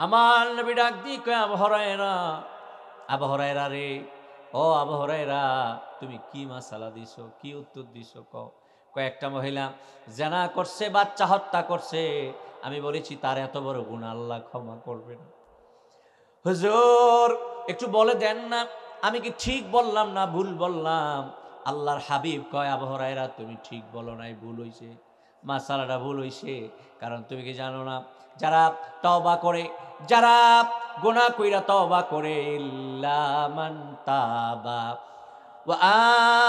আমার নবী ডাক দিয়ে কয় আবু হুরায়রা, আবু হুরায়রা রে, ও আবু হুরায়রা, তুমি কি মাসালা দিছো, কি উত্তর দিছো? কয়েকটা মহিলা জানা করছে, বাচ্চা হত্যা করছে, আমি বলেছি তার এত বড় গুনাহ আল্লাহ ক্ষমা করবেন। হুজুর একটু বলে দেন না, আমি কি ঠিক বললাম না ভুল বললাম? আল্লাহর হাবিব কয় আবু হুরায়রা তুমি ঠিক বলো নাই, ভুল হইছে, মাসালাটা ভুল হইছে। কারণ তুমি কি জানো না, যারা তওবা করে, যারা গুনাহ কইরা তওবা করে, ইল্লা মান তাবা ওয়া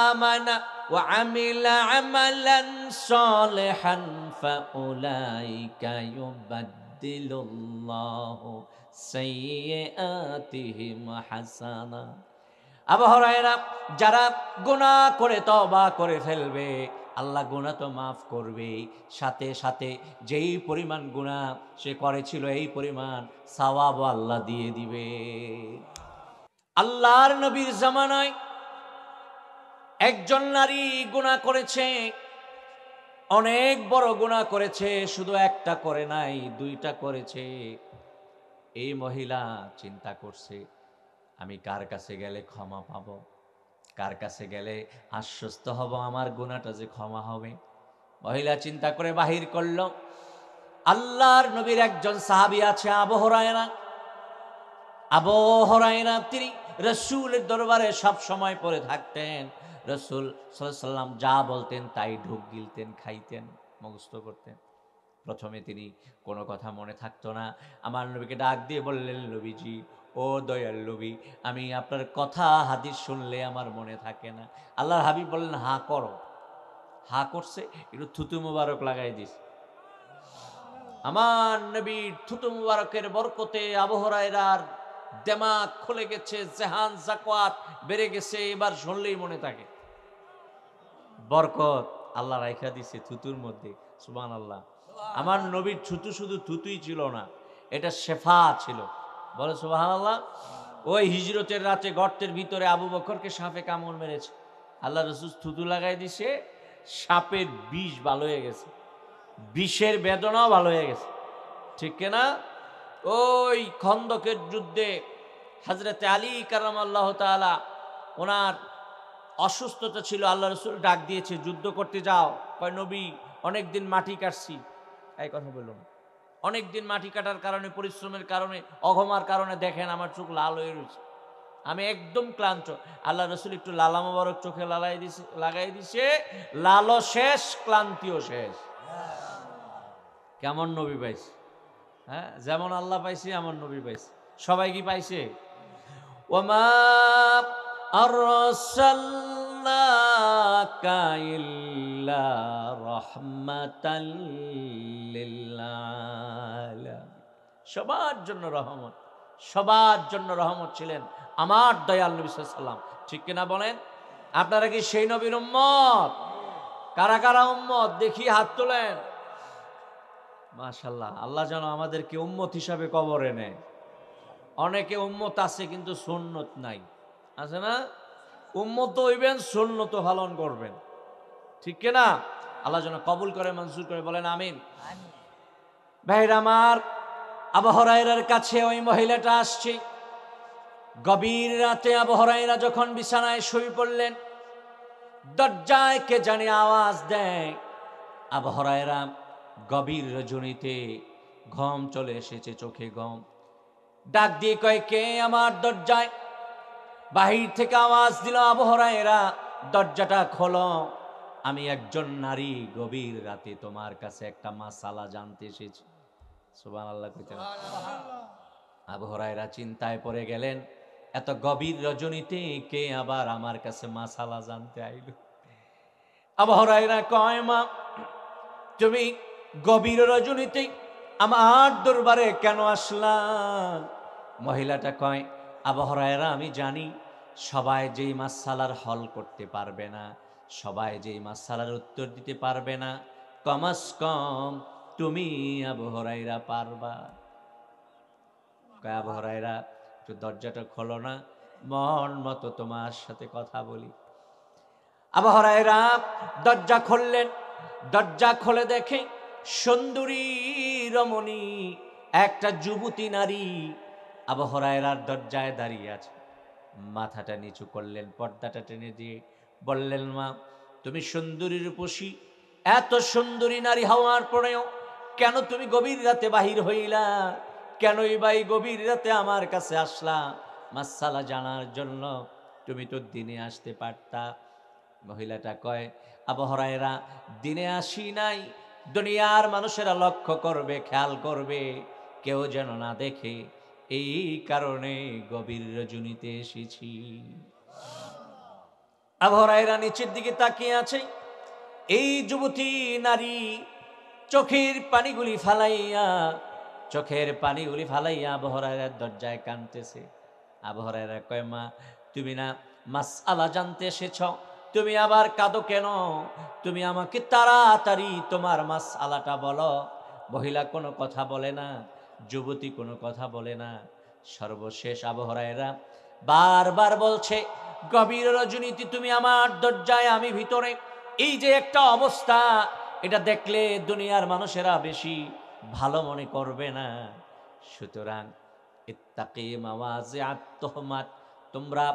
আমানা ওয়া আমিলা আমালান সালিহান ফাউলাইকা ইউবাদদিলুল্লাহু সাইয়্যাতিহিম হাসানা। আবু হুরায়রা, যারা গুনাহ করে তওবা করে ফেলবে, আল্লাহ গুনাহ তো মাফ করবেই, সাথে সাথে যেই পরিমাণ গুনাহ সে করেছিল এই পরিমাণ সওয়াবও আল্লাহ দিয়ে দিবে। আল্লাহর নবীর জামানায় একজন নারী গুনাহ করেছে, অনেক বড় গুনাহ করেছে, শুধু একটা করে নাই, দুইটা করেছে। এই মহিলা চিন্তা করছে, আমি কার কাছে গেলে ক্ষমা পাব, কার কাছে গেলে আশ্বস্ত হব আমার গুনাহটা যে ক্ষমা হবে। মহিলা চিন্তা করে বাহির করল, আল্লাহর নবীর একজন সাহাবী আছে আবু হুরায়রা। আবু হুরায়রা তিনি রাসূলের দরবারে সব সময় পড়ে থাকতেন। রাসূল সাল্লাল্লাহু আলাইহি সাল্লাম যা বলতেন তাই ঢুক গিলতেন, খাইতেন, মুখস্থ করতেন। প্রথমে তিনি কোনো কথা মনে থাকতো না। আমার নবীকে ডাক দিয়ে বললেন, নবীজি, ও দয়াল নবী, আমি আপনার কথা হাদিস শুনলে আমার মনে থাকে না। আল্লাহর হাবিব বললেন, হা করো। হা করছে, একটু থুতু মুবারক লাগাই দিস। আমার নবীর থুতু মুবারকের বরকতে আবু হুরায়রার দিমাগ খুলে গেছে, জেহান জাকওয়াত বেড়ে গেছে, এবার শুনলেই মনে থাকে। বরকত আল্লাহ রাইখা দিছে থুতুর মধ্যে, সুবহানাল্লাহ। আমার নবীর থুতু শুধু থুতুই ছিল না, এটা শেফা ছিল, বলে সুবহানাল্লাহ। ওই হিজরতের রাতে গর্তের ভিতরে আবু বকরকে সাপে কামড় মেরেছে, আল্লাহ রাসূল থুতু লাগাই দিছে, সাপের বিষ ভালো হয়ে গেছে, বিষের বেদনাও ভালো হয়ে গেছে, ঠিক কিনা? ওই খন্দকের যুদ্ধে হযরতে আলী কারামাল্লাহু তাআলা, ওনার অসুস্থতা ছিল, আল্লাহ রাসূল ডাক দিয়েছে, যুদ্ধ করতে যাও। কয় নবী, অনেকদিন মাটি কাটছি, এই কথা বলল না, অনেকদিন মাটি কাটার কারণে, পরিশ্রমের কারণে, অঘমার কারণে দেখেন আমার চোখ লাল হয়ে রয়েছে, আমি একদম ক্লান্ত। আল্লাহ রাসূল একটু লালা মোবারক চোখে লাগাই দিছে, লালও শেষ, ক্লান্তিও শেষ। কেমন নবী পাইছে? হ্যাঁ, যেমন আল্লাহ পাইছে এমন নবী পাইছে। সবাই কি পাইছে? ওমা আরসালনাকা ইল্লা রাহমাতাল লিল আলামিন। সবার জন্য রহমত, সবার জন্য রহমত ছিলেন আমার দয়াল নবী সাল্লাল্লাহু আলাইহি ওয়াসাল্লাম, ঠিক কিনা বলেন? আপনারা কি সেই নবীর উম্মত? কারা কারা উম্মত দেখি হাত তোলেন। মাশাআল্লাহ, আল্লাহ যেন আমাদেরকে উম্মত হিসাবে কবরে নেয়। অনেকে উম্মত আছে কিন্তু সুন্নত নাই, আছে না? উম্মত হইবেন, সুন্নত পালন করবেন, ঠিক কিনা? আল্লাহ যেন কবুল করে, মঞ্জুর করে, বলেন আমিন। ভাইরা আমার, আবু হুরায়রার কাছে ওই মহিলাটা আসছে। গভীর রাতে আবু হুরায়রা যখন বিছানায় শুয়ে পড়লেন, দরজায় কে জানি আওয়াজ দেয়। আবু হুরায়রা গভীর রজনীতে, ঘুম চলে এসেছে চোখে, ঘুম, ডাক দিয়ে কয়, কে আমার দরজায়? বাহির থেকে আওয়াজ দিল, আবু হুরায়রা দরজাটা খোলো, আমি একজন নারী, গভীর রাতে তোমার কাছে একটা মাসালা জানতে এসেছি। সুবহানাল্লাহ কইতেন। আবু হুরায়রা চিন্তায় পড়ে গেলেন, এত গভীর রজনীতে কে আবার আমার কাছে মাসালা জানতে আইল? আবু হুরায়রা কয়, মা, তুমি গভীর রজনীতে আমার দরবারে কেন আসলা? মহিলাটা কয়, আবু হুরায়রা, আমি জানি সবাই যেই মাসালার হল করতে পারবে না, সবাই যেই মাসালার উত্তর দিতে পারবে না, কমাস কম তুমি আবু হুরায়রা পারবা। কয়, আবু হুরায়রা একটু দরজাটা খোলো না, মন মতো তোমার সাথে কথা বলি। আবু হুরায়রা দরজা খুললেন। দরজা খুলে দেখে সুন্দরী রমণী একটা যুবতী নারী আবু হুরায়রার দরজায় দাঁড়িয়ে আছে। মাথাটা নিচু করলেন, পর্দাটা টেনে দিয়ে বললেন, মা তুমি সুন্দরী রূপসী, এত সুন্দরী নারী হওয়ার পরেও কেন তুমি গভীর রাতে বাহির হইলা? কেনই বা এই গভীর রাতে আমার কাছে আসলা? মাসালা জানার জন্য তুমি তো দিনে আসতে পারতা। মহিলাটা কয়, আবু হুরায়রা, দিনে আসি নাই, দুনিয়ার মানুষেরা লক্ষ্য করবে, খেয়াল করবে, কেউ যেন না দেখে, এই কারণে গভীর রজনীতে এসেছি। আবু হুরায়রা নিচের দিকে তাকিয়ে আছে। এই যুবতী নারী চোখের পানিগুলি ফালাইয়া আবু হুরায়রার দরজায় কাঁদতেছে। আবু হুরায়রা কয়, মা তুমি না মাসআলা জানতে এসেছ, তুমি আবার কাঁদো কেন? তুমি আমাকে তাড়াতাড়ি তোমার মাসআলাটা বলো। মহিলা কোনো কথা বলে না, যুবতী কোনো কথা বলে না। সর্বশেষ আবু হুরায়রা বারবার বলছে, গভীর রজনীতে তুমি আমার দরজায়, আমি ভিতরে, এই যে একটা অবস্থা, এটা দেখলে দুনিয়ার মানুষেরা বেশি ভালো মনে করবে না। সুতরাং ইত্তাকি মাওয়াজিআত তুহমাত, তোমরা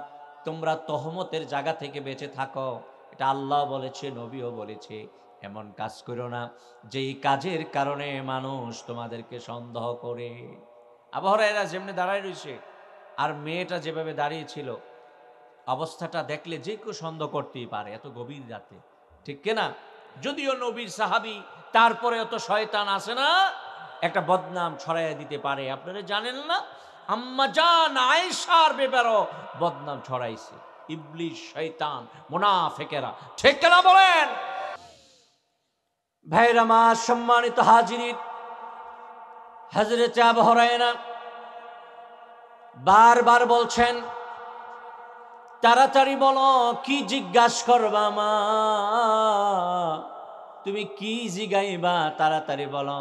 তোমরা তহমতের জায়গা থেকে বেঁচে থাকো। এটা আল্লাহ বলেছে, নবীও বলেছে। এমন কাজ করো না যেই কাজের কারণে মানুষ তোমাদেরকে সন্দেহ করে। আবু হুরায়রা যেমনি দাঁড়ায় রয়েছে আর মেয়েটা যেভাবে দাঁড়িয়েছিল, অবস্থাটা দেখলে যে কেউ সন্দেহ করতেই পারে, এত গভীর রাতে, ঠিক কিনা? যদিও নবীর সাহাবী, তারপরে তো শয়তান আছে না, একটা বদনাম ছড়াইয়া দিতে পারে। আপনারা জানেন না, আম্মা জান আয়েশার ব্যাপারও বদনাম ছড়াইছে ইবলিশ, শয়তান, মুনাফিকেরা, ঠিক কিনা বলেন? ভাইরা মা, সম্মানিত হাজিরিন, হযরত আবু হুরায়রা বারবার বলছেন, তাড়াতাড়ি বলো, কি জিজ্ঞাসা করবা মা? তুমি কি জিগাইবা? তাড়াতাড়ি বলো।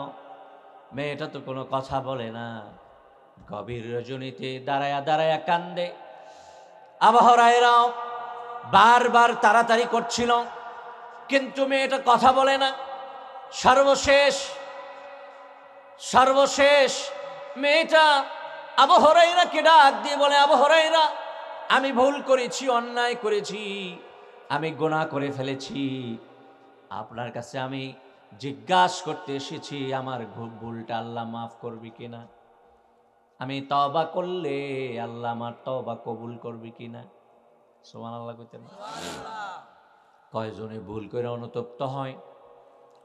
মেয়েটা তো কোনো কথা বলে না, গভীর রজনীতে দাঁড়ায়া দাঁড়ায়া কান্দে। আবু হুরায়রা বারবার তাড়াতাড়ি করছিল, কিন্তু মেয়েটা কথা বলে না। সর্বশেষ মেয়েটা আবু হুরায়রাকে ডাক দিয়ে বলে, আবু হুরায়রা, আমি ভুল করেছি, অন্যায় করেছি, আমি গুনাহ করে ফেলেছি। আপনার কাছে আমি জিজ্ঞাসা করতে এসেছি, আমার ভুলটা আল্লাহ মাফ করবে কিনা? আমি তওবা করলে আল্লাহ আমার তওবা কবুল করবে কিনা? সুবহানাল্লাহ কইতেন না? কয়জনে ভুল করে অনুতপ্ত হয়,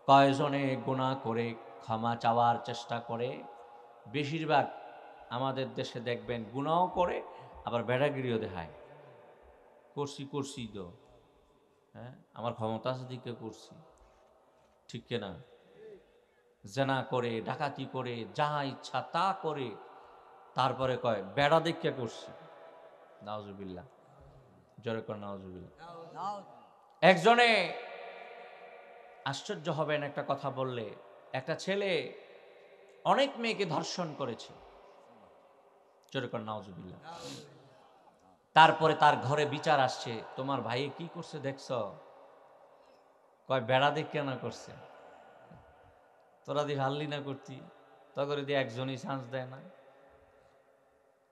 কয়জনে গুনাহ করে ক্ষমা চাওয়ার চেষ্টা করে। বেশিরভাগ আমাদের দেশে দেখবেন গুনাহও করে, আবার বেড়াগিরিও দেখায়, করছি তো, হ্যাঁ আমার ক্ষমতা আছে দিকে করছি, ঠিক কিনা? জেনা করে, ডাকাতি করে, যা ইচ্ছা তা করে, তারপরে কয় বেড়া দেখিয়া করছি। নাউজুবিল্লাহ, জোরে কর নাউজুবিল্লাহ। একজনে আশ্চর্য হবেন একটা কথা বললে, একটা ছেলে অনেক মেয়েকে ধর্ষণ করেছে, জোরে কর নাউজুবিল্লাহ। তারপরে তার ঘরে বিচার আসছে, তোমার ভাই কি করছে দেখছ? কয় বেড়া দেখিয়া না করছে। তোরা দিয়ে হাল্লি না করতি, তগরে দিয়ে একজনই চান্স দেয় না।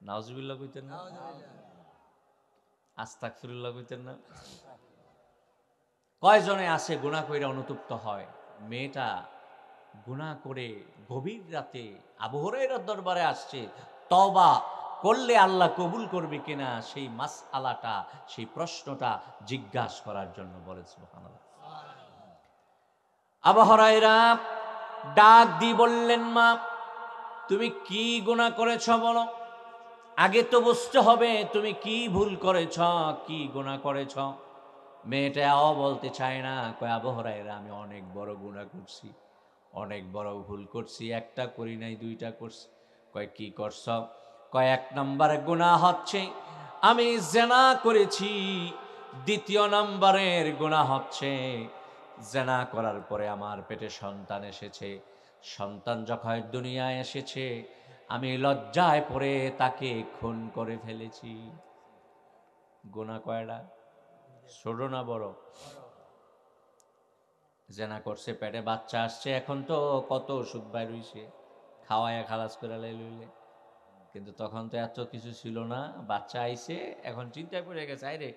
নাউজুবিল্লাহ কইতেন না? আস্তাগফিরুল্লাহ কইতেন না? কয়জনে আসে গুনাহ কইরা অনুতপ্ত হয়। মেয়েটা গুনাহ করে গভীর রাতে আবু হুরায়রার দরবারে আসছে, তওবা করলে আল্লাহ কবুল করবে কিনা সেই মাসআলাটা, সেই প্রশ্নটা জিজ্ঞাসা করার জন্য। বলেন সুবহানাল্লাহ। আবু হুরায়রা ডাক দিয়ে বললেন, মা তুমি কি গুনাহ করেছ বলো? আগে তো বুঝতে হবে তুমি কি ভুল করেছ, কি গুনাহ করেছ। মেয়েটাও বলতে চায় না, কয় আবু হুরায়রা, আমি অনেক বড় গুনাহ করছি, অনেক বড় ভুল করছি, একটা করি নাই, দুইটা করছি। কয় কি করছ? কয় এক নম্বরে গুনাহ হচ্ছে আমি জেনা করেছি, দ্বিতীয় নম্বরের গুনাহ হচ্ছে জেনা করার পরে আমার পেটে সন্তান এসেছে, সন্তান যখন দুনিয়ায় এসেছে আমি লজ্জায় পড়ে তাকে খুন করে ফেলেছি। গুনাহ কয়টা? ছোট না বড়? জেনা করছে, পেটে বাচ্চা আসছে, এখন তো কত ওষুধ বাইর হইছে, খাওয়াইয়া খালাস করে লইলে। কিন্তু তখন তো এত কিছু ছিল না, বাচ্চা আইছে, এখন চিন্তায় পড়ে গেছে, আইরে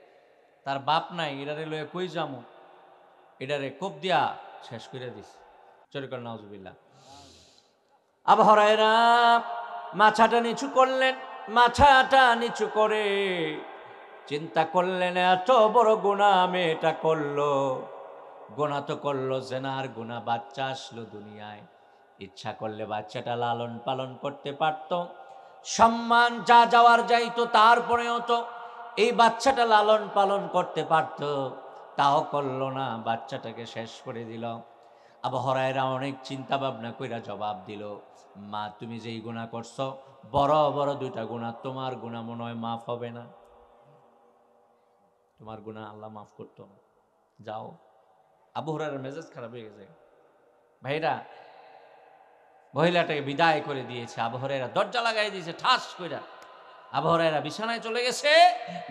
তার বাপ নাই, এটারে লয়ে কই যামু, এটারে কোপ দিয়া শেষ করে দিস। চোর কর নাউজুবিল্লাহ। আবু হুরায়রা মাথাটা নিচু করলেন, মাথাটা নিচু করে চিন্তা করলেন এত বড় গুনাহ মেয়েটা করলো, গুনাহ তো করলো, জেনার গুনাহ, বাচ্চা আসলো দুনিয়ায়, ইচ্ছা করলে বাচ্চাটা লালন পালন করতে পারত, সম্মান যা যাওয়ার যাইতো, তারপরেও তো এই বাচ্চাটা লালন পালন করতে পারত, তাও করলো না, বাচ্চাটাকে শেষ করে দিল। আবু হুরায়রা অনেক চিন্তা ভাবনা কইরা জবাব দিল, মা তুমি যেই গুনাহ করছো, বড় বড় দুইটা গুনাহ, তোমার গুনাহ মনে হয় মাফ হবে না, তোমার গুনাহ আল্লাহ মাফ করতো না, যাও। আবু হুরায়রার মেজাজ খারাপ হয়ে গেছে। ভাইরা, মহিলাটাকে বিদায় করে দিয়েছে, আবু হুরায়রা দরজা লাগাই দিয়েছে ঠাস কইরা। আবু হুরায়রা বিছানায় চলে গেছে,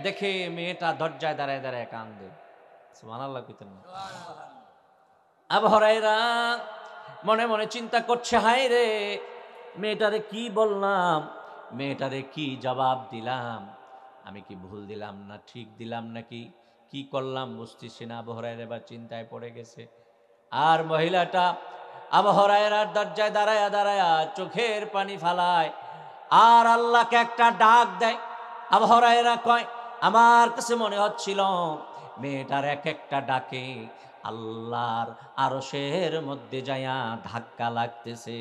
দেখে মেয়েটা দরজায় দাঁড়ায় দাঁড়ায় কান্দে। সুবহানাল্লাহ কইতেন না? আবু হুরায়রা মনে মনে চিন্তা করছে, হায় রে, মেয়েটারে কি বললাম, মেয়েটারে কি জবাব দিলাম, আমি কি ভুল দিলাম না ঠিক দিলাম, নাকি কি করলাম বুঝতেছি না। আবু হুরায়রা এবার চিন্তায় পড়ে গেছে। আর মহিলাটা আবু হুরায়রার দরজায় দাঁড়ায়া দাঁড়ায়া চোখের পানি ফালায় আর আল্লাহকে একটা ডাক দেয়। আবু হুরায়রা কয়, আমার কাছে মনে হচ্ছিল মেয়েটার এক একটা ডাকে আল্লাহর আরশের মধ্যে যায়া ধাক্কা লাগতেছে।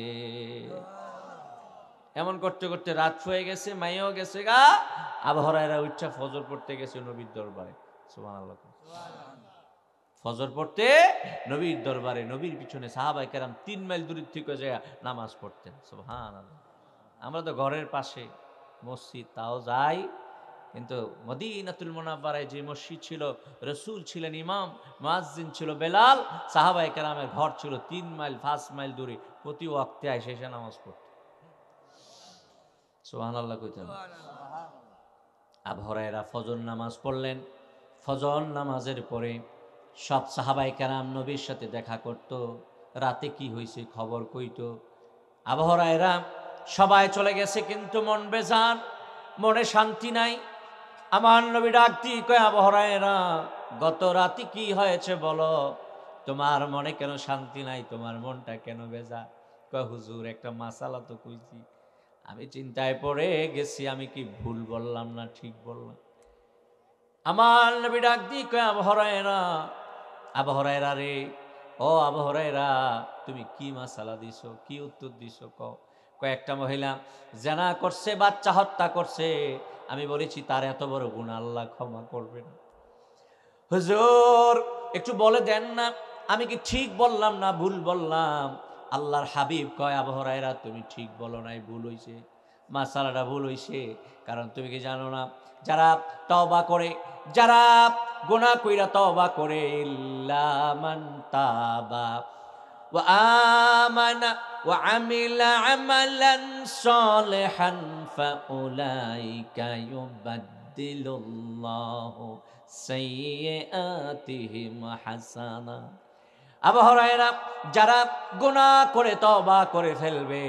এমন করতে করতে রাত হয়ে গেছে, মাইও গেছে গা। আবু হুরায়রা উঠা ফজর পড়তে গেছে নবীর দরবারে। সুবহানাল্লাহ। ফজর পড়তে নবীর দরবারে, নবীর পিছনে সাহাবায়ে কেরাম 3 মাইল দূর থেকে যায় নামাজ পড়তেন। সুবহানাল্লাহ। আমরা তো ঘরের পাশে মসজিদ, তাও যাই, কিন্তু মদিনাতুল মুনাওয়ারায় যে মসজিদ ছিল, রাসূল ছিলেন ইমাম, মুয়াজ্জিন ছিল বেলাল, সাহাবায়ে কেরামের ঘর ছিল 3 মাইল 5 মাইল দূরে, প্রতি ওয়াক্তে এসে এসে নামাজ পড়তেন। সুবহানাল্লাহ কইতেন। আবু হুরায়রা ফজর নামাজ পড়লেন। ফজর নামাজের পরে সব সাহাবায়ে কেরাম নবীর সাথে দেখা করত, রাতে কি হয়েছে খবর কইতো। আবু হুরায়রা সবাই চলে গেছে, কিন্তু মন বেজার, মনে শান্তি নাই। আমার নবী ডাক দিয়ে কয়, আবু হুরায়রা, গত রাতে কি হয়েছে বলো, তোমার মনে কেন শান্তি নাই, তোমার মনটা কেন বেজার? কয়, হুজুর একটা মাসালা তো কইছি, আমি চিন্তায় পড়ে গেছি, আমি কি ভুল বললাম না ঠিক বললাম? আমার নবী ডাক দিয়ে কয়, আবু হুরায়রা, আবু হুরায়রা রে, ও আবু হুরায়রা, তুমি কি মাসালা দিছো, কি উত্তর দিছো? কয়েকটা মহিলা জেনা করছে, বাচ্চা হত্যা করছে, আমি বলেছি তার এত বড় গুনাহ আল্লাহ ক্ষমা করবে না। হুজুর একটু বলে দেন না, আমি কি ঠিক বললাম না ভুল বললাম? আল্লাহর হাবিব কয়, আবু হুরায়রা তুমি ঠিক বলো নাই, ভুল হইছে, মাসালাটা ভুল হইছে। কারণ তুমি কি জানো না, যারা তওবা করে, যারা গুনাহ কইরা তওবা করে, ইল্লা মান তাবা ওয়া আমানা ওয়া আমিলা আমালান সালিহান ফাউলাইকা ইউবাদদিলুল্লাহু সাইয়্যাতিহিম হাসানা। আবু হুরায়রা, যারা গুনাহ করে তওবা করে ফেলবে,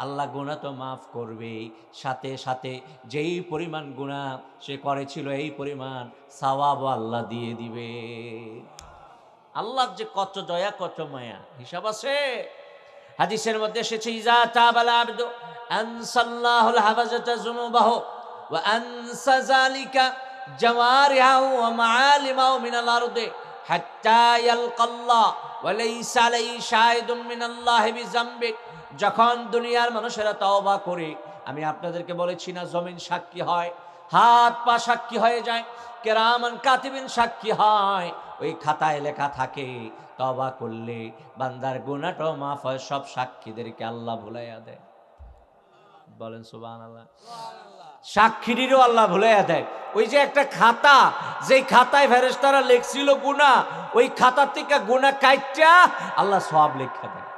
আল্লাহ গুনাহ তো মাফ করবে, সাথে সাথে যেই পরিমাণ গুনাহ সে করেছিল এই পরিমাণ সওয়াব আল্লাহ দিয়ে দিবে। আল্লাহর যে কত দয়া, কত মায়া, হিসাব আছে। হাদিসের মধ্যে এসেছে, ইজা তাবাল আবদু আনসাল্লাহুল হাফাজাতা যুনুবাহু ওয়া আনসা যালিকা জাওয়ারিহু ওয়া মাআলিমাহু মিনাল আরদি হাত্তা ইয়ালকাল্লাহ ওয়া লাইসা আলাইহি শাহিদুম মিনাল্লাহি বিযামবি। যখন দুনিয়ার মানুষেরা তওবা করে, আমি আপনাদেরকে বলেছি না, জমিন সাক্ষী হয়, হাত পা সাক্ষী হয়ে যায়, কিরামান কাতিবিন সাক্ষী হয়, ওই খাতায় লেখা থাকে তওবা করলে বান্দার গুনাহটাও মাফ হয়, সব সাক্ষীদেরকে আল্লাহ ভুলাইয়া দেয়। বলেন সুবহানাল্লাহ। সাক্ষীরও আল্লাহ ভুলাইয়া দেয়। ওই যে একটা খাতা, যেই খাতায় ফেরেশতারা লিখছিল গুনাহ, ওই খাতা থেকে গুনাহ কাইটা আল্লাহ সওয়াব লেখা দেয়।